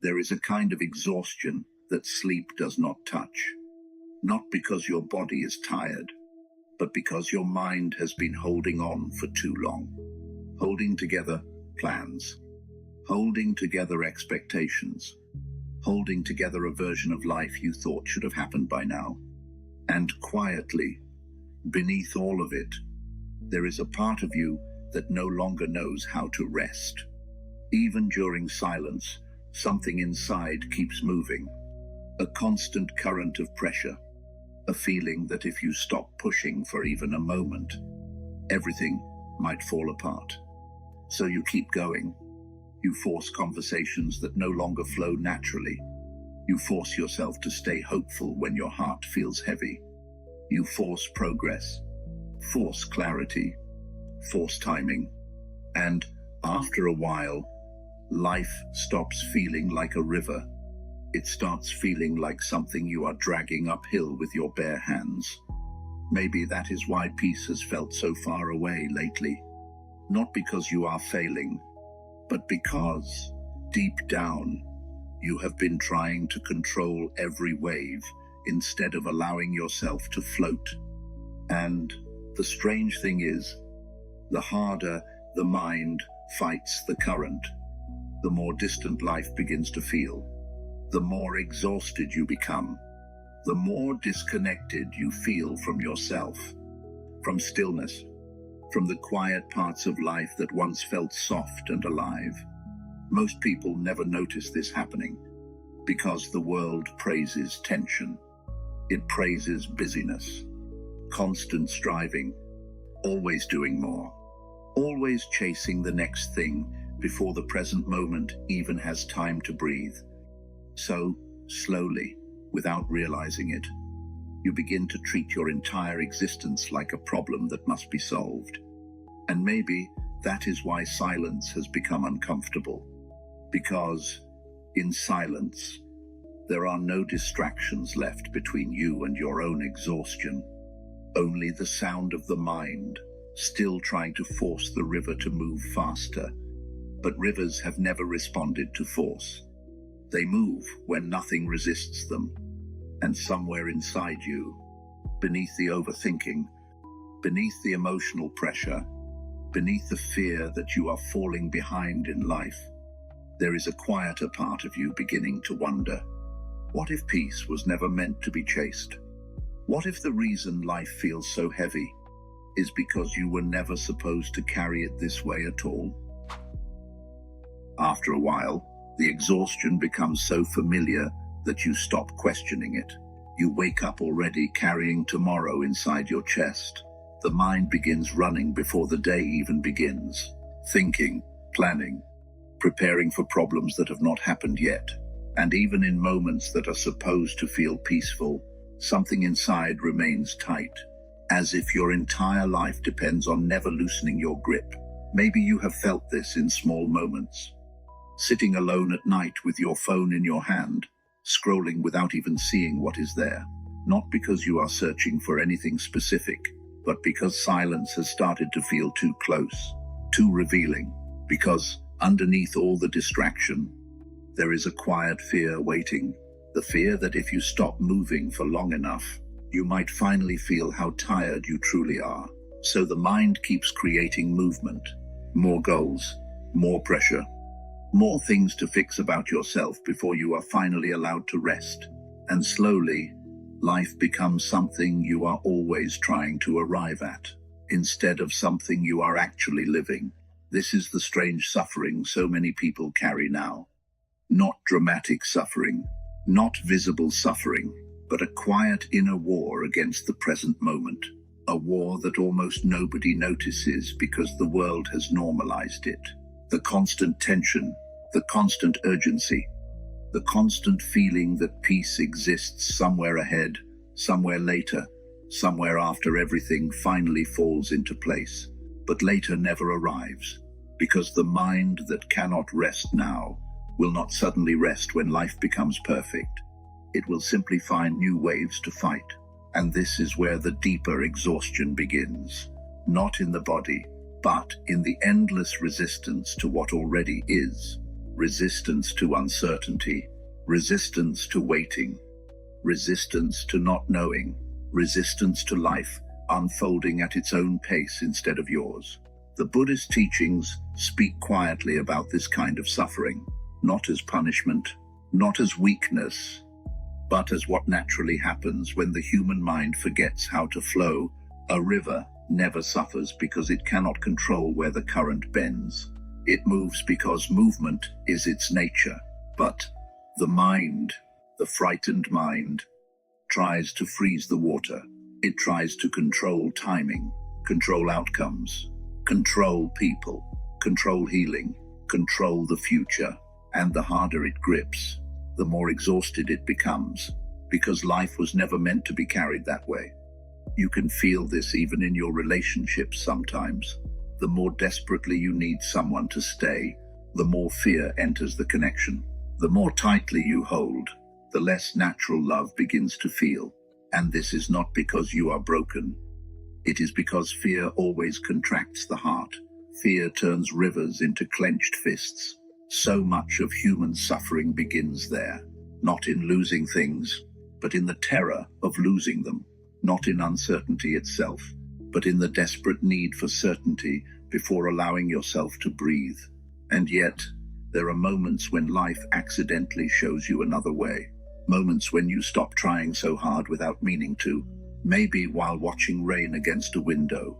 There is a kind of exhaustion that sleep does not touch, not because your body is tired, but because your mind has been holding on for too long, holding together plans, holding together expectations, holding together a version of life you thought should have happened by now. And quietly, beneath all of it, there is a part of you that no longer knows how to rest. Even during silence, something inside keeps moving, a constant current of pressure, a feeling that if you stop pushing for even a moment, everything might fall apart. So you keep going. You force conversations that no longer flow naturally. You force yourself to stay hopeful when your heart feels heavy. You force progress, force clarity, force timing. And after a while, life stops feeling like a river. It starts feeling like something you are dragging uphill with your bare hands. Maybe that is why peace has felt so far away lately. Not because you are failing, but because, deep down, you have been trying to control every wave instead of allowing yourself to float. And the strange thing is, the harder the mind fights the current, the more distant life begins to feel. The more exhausted you become, the more disconnected you feel from yourself, from stillness, from the quiet parts of life that once felt soft and alive. Most people never notice this happening because the world praises tension. It praises busyness, constant striving, always doing more, always chasing the next thing before the present moment even has time to breathe. So, slowly, without realizing it, you begin to treat your entire existence like a problem that must be solved. And maybe that is why silence has become uncomfortable. Because in silence, there are no distractions left between you and your own exhaustion. Only the sound of the mind, still trying to force the river to move faster. But rivers have never responded to force. They move when nothing resists them. And somewhere inside you, beneath the overthinking, beneath the emotional pressure, beneath the fear that you are falling behind in life, there is a quieter part of you beginning to wonder, what if peace was never meant to be chased? What if the reason life feels so heavy is because you were never supposed to carry it this way at all? After a while, the exhaustion becomes so familiar that you stop questioning it. You wake up already carrying tomorrow inside your chest. The mind begins running before the day even begins, thinking, planning, preparing for problems that have not happened yet. And even in moments that are supposed to feel peaceful, something inside remains tight, as if your entire life depends on never loosening your grip. Maybe you have felt this in small moments. Sitting alone at night with your phone in your hand, scrolling without even seeing what is there. Not because you are searching for anything specific, but because silence has started to feel too close, too revealing. Because underneath all the distraction, there is a quiet fear waiting. The fear that if you stop moving for long enough, you might finally feel how tired you truly are. So the mind keeps creating movement, more goals, more pressure, more things to fix about yourself before you are finally allowed to rest. And slowly, life becomes something you are always trying to arrive at, instead of something you are actually living. This is the strange suffering so many people carry now. Not dramatic suffering, not visible suffering, but a quiet inner war against the present moment. A war that almost nobody notices because the world has normalized it. The constant tension, the constant urgency, the constant feeling that peace exists somewhere ahead, somewhere later, somewhere after everything finally falls into place. But later never arrives, because the mind that cannot rest now will not suddenly rest when life becomes perfect. It will simply find new waves to fight. And this is where the deeper exhaustion begins. Not in the body, but in the endless resistance to what already is. resistance to uncertainty, resistance to waiting, resistance to not knowing, resistance to life unfolding at its own pace instead of yours. The Buddhist teachings speak quietly about this kind of suffering, not as punishment, not as weakness, but as what naturally happens when the human mind forgets how to flow. A river never suffers because it cannot control where the current bends. It moves because movement is its nature. But the mind, the frightened mind, tries to freeze the water. It tries to control timing, control outcomes, control people, control healing, control the future. And the harder it grips, the more exhausted it becomes, because life was never meant to be carried that way. You can feel this even in your relationships sometimes. The more desperately you need someone to stay, the more fear enters the connection. The more tightly you hold, the less natural love begins to feel. And this is not because you are broken. It is because fear always contracts the heart. Fear turns rivers into clenched fists. So much of human suffering begins there, not in losing things, but in the terror of losing them, not in uncertainty itself, but in the desperate need for certainty before allowing yourself to breathe. And yet, there are moments when life accidentally shows you another way, moments when you stop trying so hard without meaning to, maybe while watching rain against a window,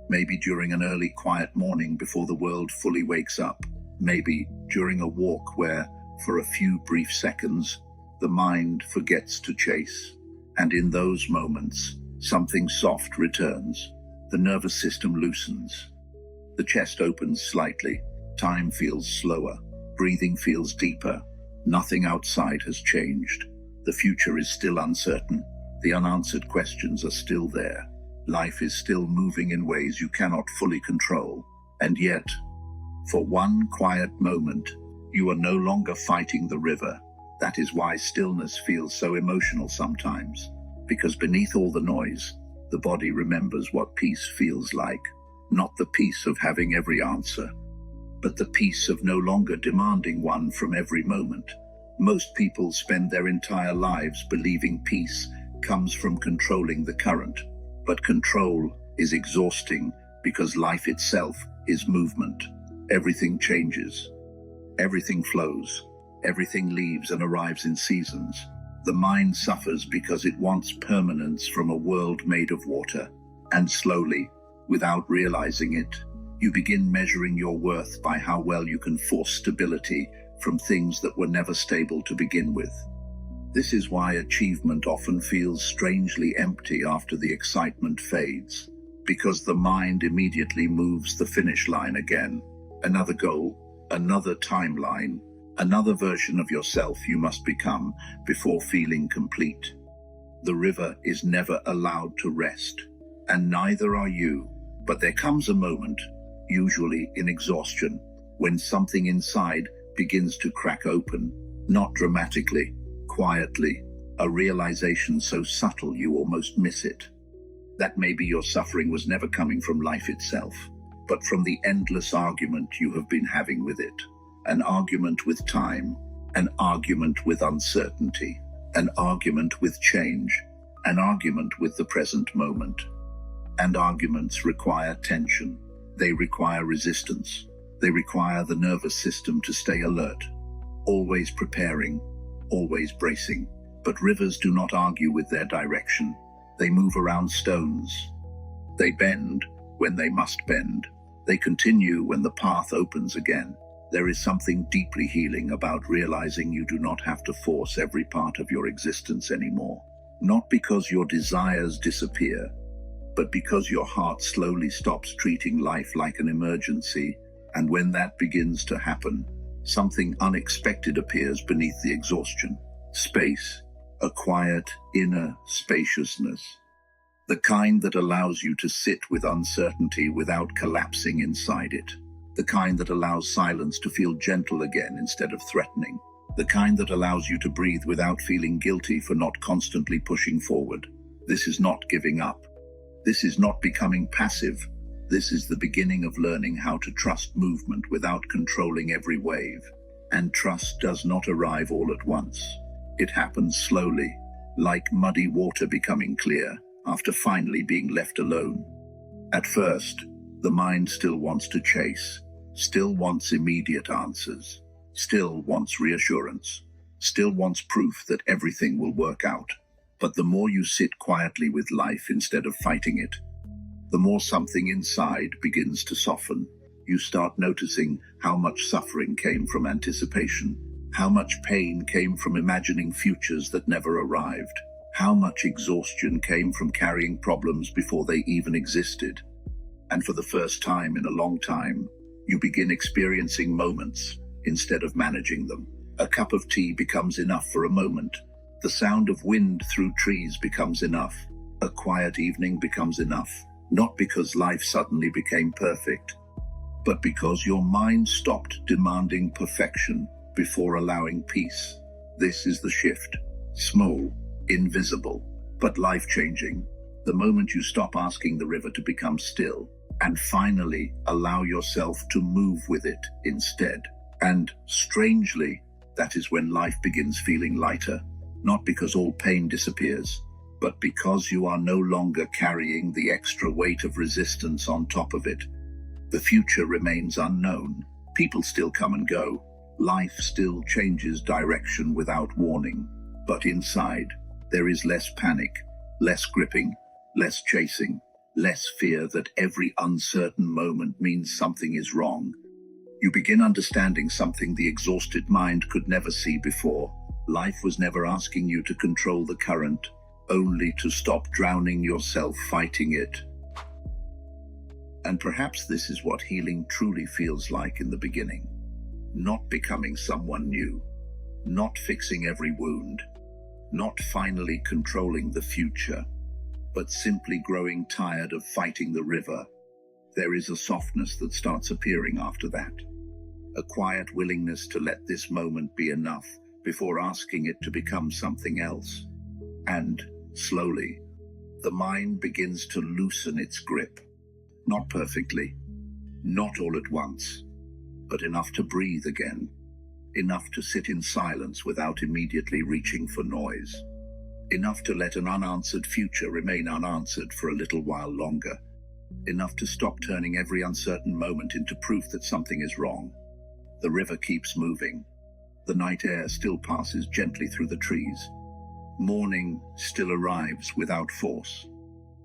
maybe during an early quiet morning before the world fully wakes up, maybe during a walk where, for a few brief seconds, the mind forgets to chase. And in those moments, something soft returns. The nervous system loosens. The chest opens slightly. Time feels slower. Breathing feels deeper. Nothing outside has changed. The future is still uncertain. The unanswered questions are still there. Life is still moving in ways you cannot fully control. And yet, for one quiet moment, you are no longer fighting the river. That is why stillness feels so emotional sometimes, because beneath all the noise, the body remembers what peace feels like. Not the peace of having every answer, but the peace of no longer demanding one from every moment. Most people spend their entire lives believing peace comes from controlling the current, but control is exhausting because life itself is movement. Everything changes. Everything flows. Everything leaves and arrives in seasons. The mind suffers because it wants permanence from a world made of water. And slowly, without realizing it, you begin measuring your worth by how well you can force stability from things that were never stable to begin with. This is why achievement often feels strangely empty after the excitement fades, because the mind immediately moves the finish line again. Another goal, another timeline, another version of yourself you must become before feeling complete. The river is never allowed to rest, and neither are you. But there comes a moment, usually in exhaustion, when something inside begins to crack open, not dramatically, quietly, a realization so subtle you almost miss it. That maybe your suffering was never coming from life itself, but from the endless argument you have been having with it. An argument with time, an argument with uncertainty, an argument with change, an argument with the present moment. And arguments require tension. They require resistance. They require the nervous system to stay alert, always preparing, always bracing. But rivers do not argue with their direction. They move around stones. They bend when they must bend. They continue when the path opens again. There is something deeply healing about realizing you do not have to force every part of your existence anymore. Not because your desires disappear, but because your heart slowly stops treating life like an emergency. And when that begins to happen, something unexpected appears beneath the exhaustion. Space, a quiet, inner spaciousness. The kind that allows you to sit with uncertainty without collapsing inside it. The kind that allows silence to feel gentle again instead of threatening. The kind that allows you to breathe without feeling guilty for not constantly pushing forward. This is not giving up. This is not becoming passive. This is the beginning of learning how to trust movement without controlling every wave. And trust does not arrive all at once. It happens slowly, like muddy water becoming clear after finally being left alone. At first, the mind still wants to chase, still wants immediate answers, still wants reassurance, still wants proof that everything will work out. But the more you sit quietly with life instead of fighting it, the more something inside begins to soften. You start noticing how much suffering came from anticipation, how much pain came from imagining futures that never arrived, how much exhaustion came from carrying problems before they even existed. And for the first time in a long time, you begin experiencing moments instead of managing them. A cup of tea becomes enough for a moment. The sound of wind through trees becomes enough. A quiet evening becomes enough, not because life suddenly became perfect, but because your mind stopped demanding perfection before allowing peace. This is the shift. Small, invisible, but life-changing. The moment you stop asking the river to become still and finally allow yourself to move with it instead. And strangely, that is when life begins feeling lighter, not because all pain disappears, but because you are no longer carrying the extra weight of resistance on top of it. The future remains unknown. People still come and go. Life still changes direction without warning. But inside, there is less panic, less gripping, less chasing, less fear that every uncertain moment means something is wrong. You begin understanding something the exhausted mind could never see before. Life was never asking you to control the current, only to stop drowning yourself fighting it. And perhaps this is what healing truly feels like in the beginning. Not becoming someone new, not fixing every wound, not finally controlling the future, but simply growing tired of fighting the river. There is a softness that starts appearing after that. A quiet willingness to let this moment be enough before asking it to become something else. And, slowly, the mind begins to loosen its grip. Not perfectly, not all at once, but enough to breathe again, enough to sit in silence without immediately reaching for noise, enough to let an unanswered future remain unanswered for a little while longer, enough to stop turning every uncertain moment into proof that something is wrong. The river keeps moving. The night air still passes gently through the trees. Morning still arrives without force.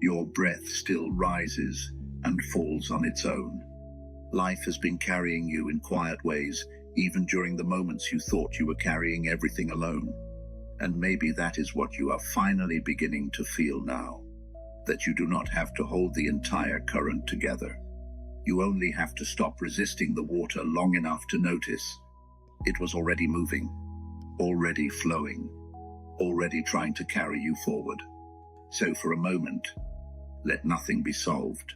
Your breath still rises and falls on its own. Life has been carrying you in quiet ways, even during the moments you thought you were carrying everything alone. And maybe that is what you are finally beginning to feel now, that you do not have to hold the entire current together. You only have to stop resisting the water long enough to notice it was already moving, already flowing, already trying to carry you forward. So for a moment, let nothing be solved.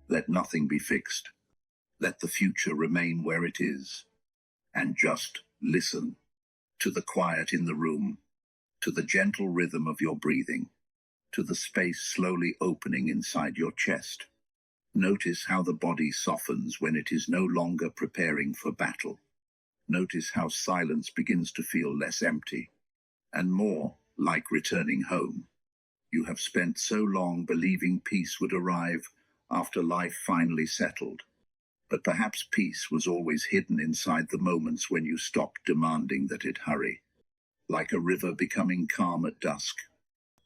Let nothing be fixed. Let the future remain where it is. And just listen to the quiet in the room, to the gentle rhythm of your breathing, to the space slowly opening inside your chest. Notice how the body softens when it is no longer preparing for battle. Notice how silence begins to feel less empty and more like returning home. You have spent so long believing peace would arrive after life finally settled. But perhaps peace was always hidden inside the moments when you stopped demanding that it hurry. Like a river becoming calm at dusk,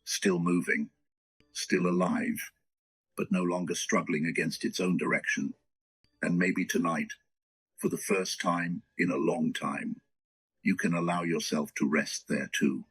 still moving, still alive, but no longer struggling against its own direction. And maybe tonight, for the first time in a long time, you can allow yourself to rest there too.